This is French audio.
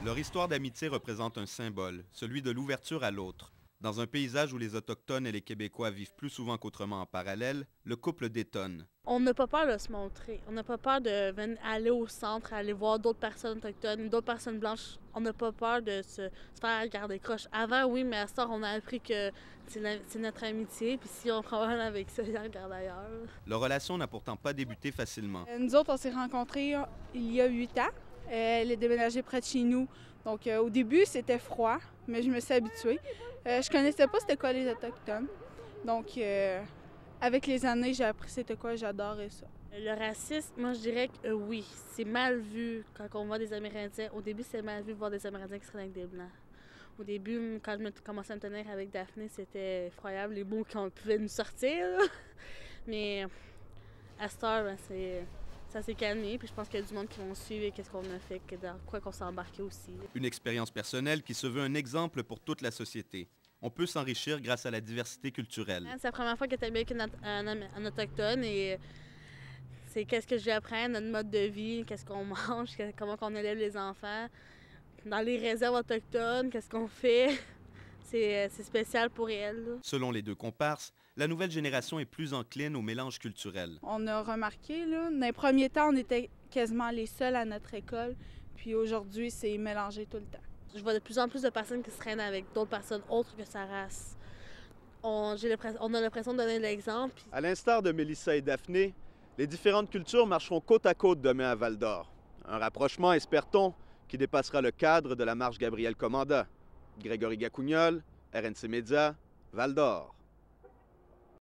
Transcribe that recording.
Leur histoire d'amitié représente un symbole, celui de l'ouverture à l'autre. Dans un paysage où les Autochtones et les Québécois vivent plus souvent qu'autrement en parallèle, le couple détonne. On n'a pas peur de se montrer. On n'a pas peur aller au centre, aller voir d'autres personnes autochtones, d'autres personnes blanches. On n'a pas peur de se faire regarder croche. Avant, oui, mais à ce temps, on a appris que c'est notre amitié. Puis si on prend problème avec ça, ils regardent ailleurs. Leur relation n'a pourtant pas débuté facilement. Nous autres, on s'est rencontrés il y a 8 ans. Elle est déménagée près de chez nous. Donc, au début, c'était froid, mais je me suis habituée. Je connaissais pas c'était quoi les Autochtones. Donc, avec les années, j'ai appris c'était quoi, j'adorais ça. Le racisme, moi, je dirais que oui, c'est mal vu quand on voit des Amérindiens. Au début, c'est mal vu de voir des Amérindiens qui seraient avec des Blancs. Au début, quand je commençais à me tenir avec Daphné, c'était effroyable les mots qu'on pouvait nous sortir. Mais à cette heure, ça s'est calmé, puis je pense qu'il y a du monde qui vont suivre et qu'est-ce qu'on a fait, dans quoi qu'on s'est embarqué aussi. Une expérience personnelle qui se veut un exemple pour toute la société. On peut s'enrichir grâce à la diversité culturelle. C'est la première fois que tu es avec un Autochtone et c'est qu'est-ce que je lui apprends, notre mode de vie, qu'est-ce qu'on mange, comment on élève les enfants. Dans les réserves autochtones, qu'est-ce qu'on fait. C'est spécial pour elle. Là. Selon les deux comparses, la nouvelle génération est plus encline au mélange culturel. On a remarqué, là, dans les premiers temps, on était quasiment les seuls à notre école. Puis aujourd'hui, c'est mélangé tout le temps. Je vois de plus en plus de personnes qui se traînent avec d'autres personnes autres que sa race. On a l'impression de donner l'exemple. Puis... À l'instar de Mélissa et Daphné, les différentes cultures marcheront côte à côte demain à Val-d'Or. Un rapprochement, espère-t-on, qui dépassera le cadre de la marche Gabriel Commanda. Grégory Gacougnol, RNC Média, Val-d'Or.